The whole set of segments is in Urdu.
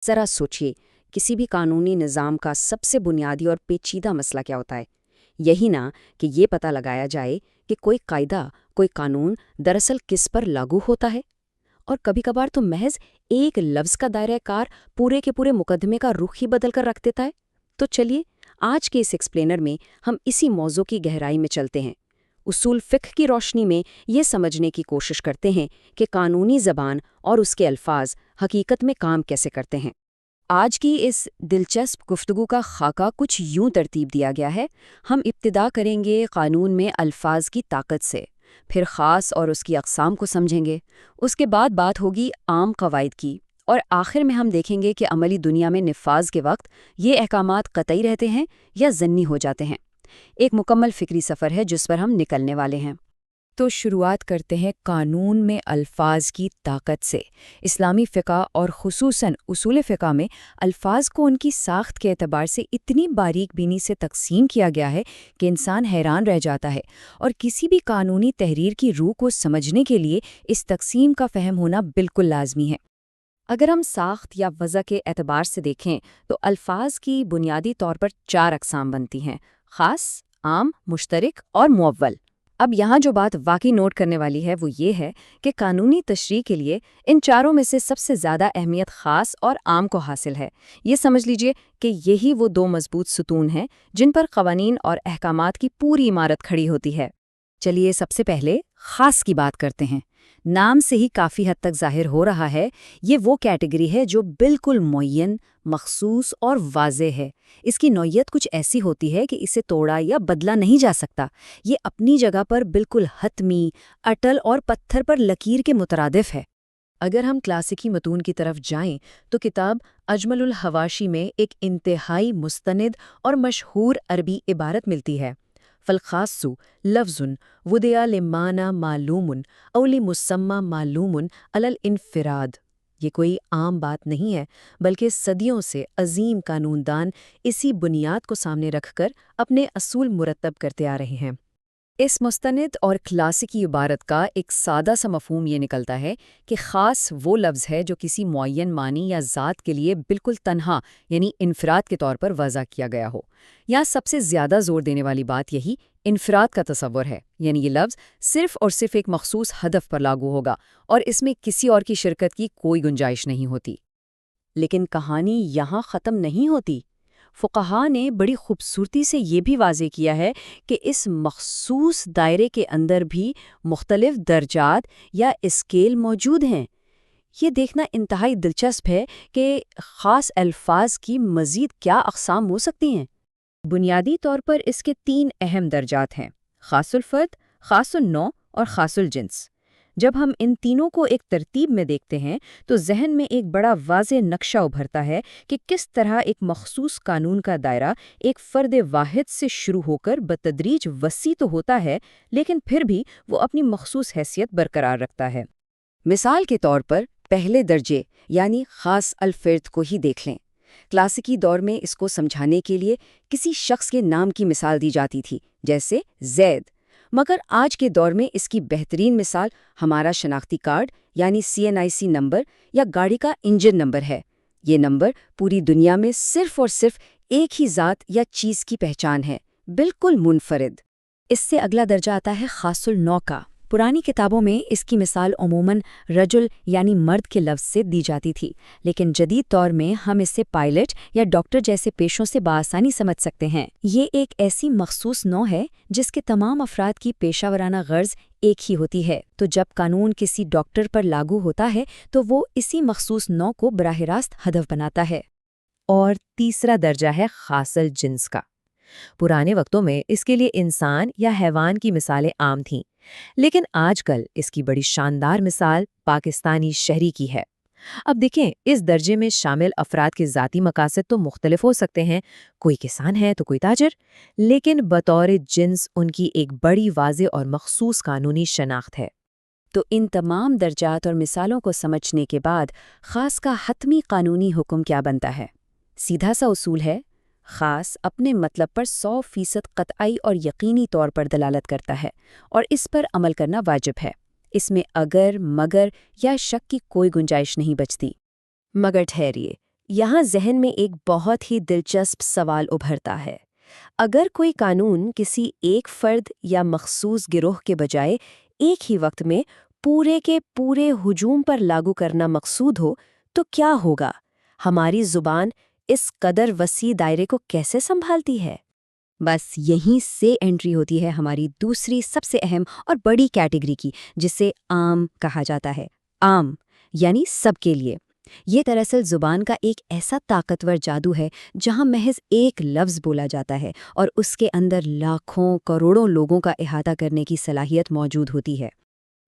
ذرا سوچیے، کسی بھی قانونی نظام کا سب سے بنیادی اور پیچیدہ مسئلہ کیا ہوتا ہے؟ یہی نا کہ یہ پتہ لگایا جائے کہ کوئی قاعدہ، کوئی قانون دراصل کس پر لاگو ہوتا ہے۔ اور کبھی کبھار تو محض ایک لفظ کا دائرہ کار پورے کے پورے مقدمے کا رخ ہی بدل کر رکھ دیتا ہے۔ تو چلیے آج کے اس ایکسپلینر میں ہم اسی موضوع کی گہرائی میں چلتے ہیں، اصول فقہ کی روشنی میں یہ سمجھنے کی کوشش کرتے ہیں کہ قانونی زبان اور اس کے الفاظ حقیقت میں کام کیسے کرتے ہیں۔ آج کی اس دلچسپ گفتگو کا خاکہ کچھ یوں ترتیب دیا گیا ہے۔ ہم ابتدا کریں گے قانون میں الفاظ کی طاقت سے، پھر خاص اور اس کی اقسام کو سمجھیں گے، اس کے بعد بات ہوگی عام قواعد کی، اور آخر میں ہم دیکھیں گے کہ عملی دنیا میں نفاذ کے وقت یہ احکامات قطعی رہتے ہیں یا ضمنی ہو جاتے ہیں۔ ایک مکمل فکری سفر ہے جس پر ہم نکلنے والے ہیں۔ تو شروعات کرتے ہیں قانون میں الفاظ کی طاقت سے۔ اسلامی فقہ اور خصوصاً اصول فقہ میں الفاظ کو ان کی ساخت کے اعتبار سے اتنی باریک بینی سے تقسیم کیا گیا ہے کہ انسان حیران رہ جاتا ہے، اور کسی بھی قانونی تحریر کی روح کو سمجھنے کے لیے اس تقسیم کا فہم ہونا بالکل لازمی ہے۔ اگر ہم ساخت یا وضع کے اعتبار سے دیکھیں تو الفاظ کی بنیادی طور پر 4 اقسام بنتی ہیں: خاص، عام، مشترک اور معول۔ اب یہاں جو بات واقعی نوٹ کرنے والی ہے وہ یہ ہے کہ قانونی تشریح کے لیے ان چاروں میں سے سب سے زیادہ اہمیت خاص اور عام کو حاصل ہے۔ یہ سمجھ لیجئے کہ یہی وہ 2 مضبوط ستون ہیں جن پر قوانین اور احکامات کی پوری عمارت کھڑی ہوتی ہے۔ چلیے سب سے پہلے خاص کی بات کرتے ہیں۔ نام سے ہی کافی حد تک ظاہر ہو رہا ہے، یہ وہ کیٹیگری ہے جو بالکل معین، مخصوص اور واضح ہے۔ اس کی نوعیت کچھ ایسی ہوتی ہے کہ اسے توڑا یا بدلا نہیں جا سکتا۔ یہ اپنی جگہ پر بالکل حتمی، اٹل اور پتھر پر لکیر کے مترادف ہے۔ اگر ہم کلاسیکی متون کی طرف جائیں تو کتاب اجمل الحواشی میں ایک انتہائی مستند اور مشہور عربی عبارت ملتی ہے: فالخاص لفظ وضع لمعنى معلوم او لمسمى معلوم علی الانفراد۔ یہ کوئی عام بات نہیں ہے، بلکہ صدیوں سے عظیم قانون دان اسی بنیاد کو سامنے رکھ کر اپنے اصول مرتب کرتے آ رہے ہیں۔ اس مستند اور کلاسیکی عبارت کا ایک سادہ سا مفہوم یہ نکلتا ہے کہ خاص وہ لفظ ہے جو کسی معین معنی یا ذات کے لیے بالکل تنہا یعنی انفراد کے طور پر وضع کیا گیا ہو۔ یہاں سب سے زیادہ زور دینے والی بات یہی انفراد کا تصور ہے، یعنی یہ لفظ صرف اور صرف ایک مخصوص ہدف پر لاگو ہوگا اور اس میں کسی اور کی شرکت کی کوئی گنجائش نہیں ہوتی۔ لیکن کہانی یہاں ختم نہیں ہوتی۔ فقہاء نے بڑی خوبصورتی سے یہ بھی واضح کیا ہے کہ اس مخصوص دائرے کے اندر بھی مختلف درجات یا اسکیل موجود ہیں۔ یہ دیکھنا انتہائی دلچسپ ہے کہ خاص الفاظ کی مزید کیا اقسام ہو سکتی ہیں۔ بنیادی طور پر اس کے 3 اہم درجات ہیں: خاص الفرد، خاص النوع اور خاص الجنس۔ جب ہم ان تینوں کو ایک ترتیب میں دیکھتے ہیں تو ذہن میں ایک بڑا واضح نقشہ ابھرتا ہے کہ کس طرح ایک مخصوص قانون کا دائرہ ایک فرد واحد سے شروع ہو کر بتدریج وسیع تو ہوتا ہے، لیکن پھر بھی وہ اپنی مخصوص حیثیت برقرار رکھتا ہے۔ مثال کے طور پر پہلے درجے یعنی خاص الفرد کو ہی دیکھ لیں۔ کلاسیکی دور میں اس کو سمجھانے کے لیے کسی شخص کے نام کی مثال دی جاتی تھی، جیسے زید، مگر آج کے دور میں اس کی بہترین مثال ہمارا شناختی کارڈ یعنی CNIC نمبر یا گاڑی کا انجن نمبر ہے۔ یہ نمبر پوری دنیا میں صرف اور صرف ایک ہی ذات یا چیز کی پہچان ہے، بالکل منفرد۔ اس سے اگلا درجہ آتا ہے خاص النوع کا۔ پرانی کتابوں میں اس کی مثال عموماً رجل یعنی مرد کے لفظ سے دی جاتی تھی، لیکن جدید دور میں ہم اسے پائلٹ یا ڈاکٹر جیسے پیشوں سے بآسانی سمجھ سکتے ہیں۔ یہ ایک ایسی مخصوص نوع ہے جس کے تمام افراد کی پیشہ ورانہ غرض ایک ہی ہوتی ہے، تو جب قانون کسی ڈاکٹر پر لاگو ہوتا ہے تو وہ اسی مخصوص نوع کو براہ راست ہدف بناتا ہے۔ اور تیسرا درجہ ہے خاص الجنس کا۔ پرانے وقتوں میں اس کے لیے انسان یا حیوان کی مثالیں عام تھیں، لیکن آج کل اس کی بڑی شاندار مثال پاکستانی شہری کی ہے۔ اب دیکھیں، اس درجے میں شامل افراد کے ذاتی مقاصد تو مختلف ہو سکتے ہیں، کوئی کسان ہے تو کوئی تاجر، لیکن بطور جنس ان کی ایک بڑی واضح اور مخصوص قانونی شناخت ہے۔ تو ان تمام درجات اور مثالوں کو سمجھنے کے بعد خاص کا حتمی قانونی حکم کیا بنتا ہے؟ سیدھا سا اصول ہے، خاص اپنے مطلب پر 100% قطعی اور یقینی طور پر دلالت کرتا ہے اور اس پر عمل کرنا واجب ہے۔ اس میں اگر، مگر یا شک کی کوئی گنجائش نہیں بچتی۔ مگر ٹھہریے، یہاں ذہن میں ایک بہت ہی دلچسپ سوال ابھرتا ہے۔ اگر کوئی قانون کسی ایک فرد یا مخصوص گروہ کے بجائے ایک ہی وقت میں پورے کے پورے ہجوم پر لاگو کرنا مقصود ہو تو کیا ہوگا؟ ہماری زبان اس قدر وسیع دائرے کو کیسے سنبھالتی ہے؟ بس یہیں سے انٹری ہوتی ہے ہماری دوسری سب سے اہم اور بڑی کیٹیگری کی، جسے عام کہا جاتا ہے۔ عام یعنی سب کے لیے۔ یہ دراصل زبان کا ایک ایسا طاقتور جادو ہے جہاں محض ایک لفظ بولا جاتا ہے اور اس کے اندر لاکھوں کروڑوں لوگوں کا احاطہ کرنے کی صلاحیت موجود ہوتی ہے۔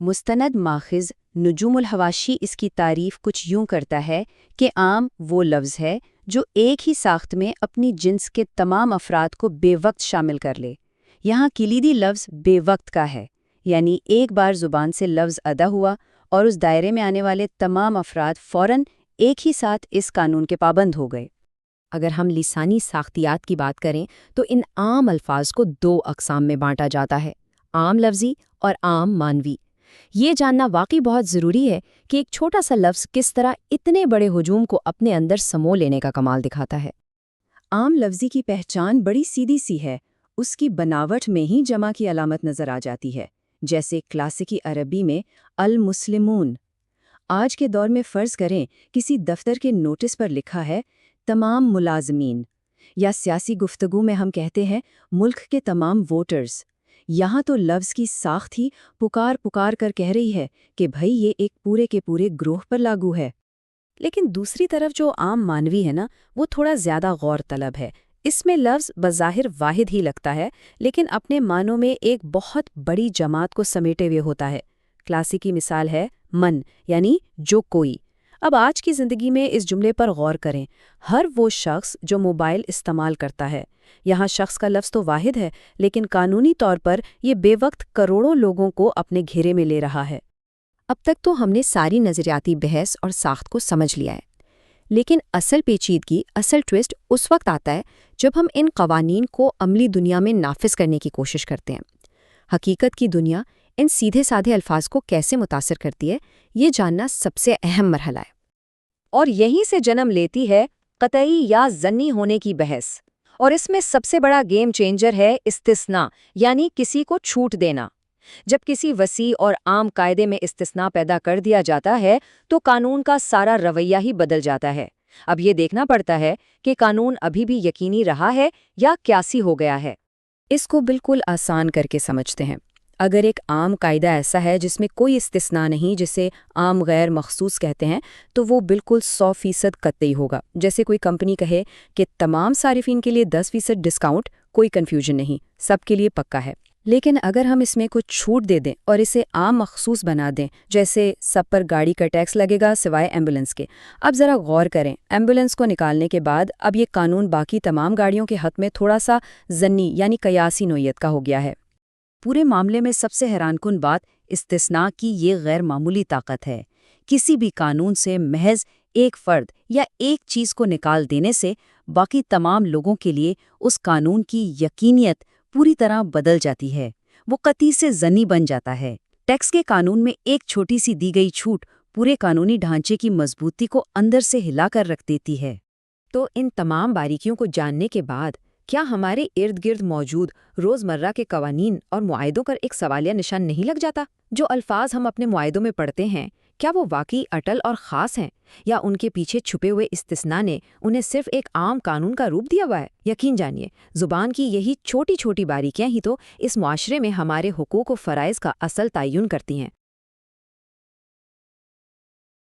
مستند ماخذ نجوم الحواشی اس کی تعریف کچھ یوں کرتا ہے کہ عام وہ لفظ ہے جو ایک ہی ساخت میں اپنی جنس کے تمام افراد کو بے وقت شامل کر لے۔ یہاں کلیدی لفظ بے وقت کا ہے، یعنی ایک بار زبان سے لفظ ادا ہوا اور اس دائرے میں آنے والے تمام افراد فوراً ایک ہی ساتھ اس قانون کے پابند ہو گئے۔ اگر ہم لسانی ساختیات کی بات کریں تو ان عام الفاظ کو دو اقسام میں بانٹا جاتا ہے: عام لفظی اور عام مانوی۔ یہ جاننا واقعی بہت ضروری ہے کہ ایک چھوٹا سا لفظ کس طرح اتنے بڑے ہجوم کو اپنے اندر سمو لینے کا کمال دکھاتا ہے۔ عام لفظی کی پہچان بڑی سیدھی سی ہے، اس کی بناوٹ میں ہی جمع کی علامت نظر آ جاتی ہے، جیسے کلاسیکی عربی میں المسلمون۔ آج کے دور میں فرض کریں کسی دفتر کے نوٹس پر لکھا ہے تمام ملازمین، یا سیاسی گفتگو میں ہم کہتے ہیں ملک کے تمام ووٹرز۔ یہاں تو لفظ کی ساخت ہی پکار کر کہہ رہی ہے کہ بھئی یہ ایک پورے کے پورے گروہ پر لاگو ہے۔ لیکن دوسری طرف جو عام مانوی ہے نا، وہ تھوڑا زیادہ غور طلب ہے۔ اس میں لفظ بظاہر واحد ہی لگتا ہے، لیکن اپنے معنوں میں ایک بہت بڑی جماعت کو سمیٹے ہوئے ہوتا ہے۔ کلاسیکی مثال ہے من، یعنی جو کوئی۔ اب آج کی زندگی میں اس جملے پر غور کریں، ہر وہ شخص جو موبائل استعمال کرتا ہے۔ یہاں شخص کا لفظ تو واحد ہے، لیکن قانونی طور پر یہ بے وقت کروڑوں لوگوں کو اپنے گھیرے میں لے رہا ہے۔ اب تک تو ہم نے ساری نظریاتی بحث اور ساخت کو سمجھ لیا ہے، لیکن اصل پیچیدگی، اصل ٹوسٹ اس وقت آتا ہے جب ہم ان قوانین کو عملی دنیا میں نافذ کرنے کی کوشش کرتے ہیں۔ حقیقت کی دنیا ان سیدھے سادھے الفاظ کو کیسے متاثر کرتی ہے، یہ جاننا سب سے اہم مرحلہ ہے۔ اور یہیں سے جنم لیتی ہے قطعی یا ظنی ہونے کی بحث، اور اس میں سب سے بڑا گیم چینجر ہے استثناء، یعنی کسی کو چھوٹ دینا۔ جب کسی وسیع اور عام قاعدے میں استثناء پیدا کر دیا جاتا ہے تو قانون کا سارا رویہ ہی بدل جاتا ہے۔ اب یہ دیکھنا پڑتا ہے کہ قانون ابھی بھی یقینی رہا ہے یا قیاسی ہو گیا ہے۔ اس کو بالکل آسان کر کے سمجھتے ہیں۔ اگر ایک عام قاعدہ ایسا ہے جس میں کوئی استثناء نہیں، جسے عام غیر مخصوص کہتے ہیں، تو وہ بالکل 100% قطعی ہوگا۔ جیسے کوئی کمپنی کہے کہ تمام صارفین کے لیے 10% ڈسکاؤنٹ، کوئی کنفیوژن نہیں، سب کے لیے پکا ہے۔ لیکن اگر ہم اس میں کچھ چھوٹ دے دیں اور اسے عام مخصوص بنا دیں، جیسے سب پر گاڑی کا ٹیکس لگے گا سوائے ایمبولینس کے، اب ذرا غور کریں، ایمبولینس کو نکالنے کے بعد اب یہ قانون باقی تمام گاڑیوں کے حق میں تھوڑا سا ضنی یعنی قیاسی نوعیت کا ہو گیا ہے۔ پورے معاملے میں سب سے حیران کن بات استثناء کی یہ غیر معمولی طاقت ہے۔ کسی بھی قانون سے محض ایک فرد یا ایک چیز کو نکال دینے سے باقی تمام لوگوں کے لیے اس قانون کی یقینیت پوری طرح بدل جاتی ہے، وہ قطعی سے ضنی بن جاتا ہے۔ ٹیکس کے قانون میں ایک چھوٹی سی دی گئی چھوٹ پورے قانونی ڈھانچے کی مضبوطی کو اندر سے ہلا کر رکھ دیتی ہے۔ تو ان تمام باریکیوں کو جاننے کے بعد کیا ہمارے ارد گرد موجود روزمرہ کے قوانین اور معاہدوں پر ایک سوالیہ نشان نہیں لگ جاتا؟ جو الفاظ ہم اپنے معاہدوں میں پڑھتے ہیں، کیا وہ واقعی اٹل اور خاص ہیں، یا ان کے پیچھے چھپے ہوئے استثناء نے انہیں صرف ایک عام قانون کا روپ دیا ہوا ہے؟ یقین جانیے، زبان کی یہی چھوٹی چھوٹی باریکیاں ہی تو اس معاشرے میں ہمارے حقوق و فرائض کا اصل تعین کرتی ہیں۔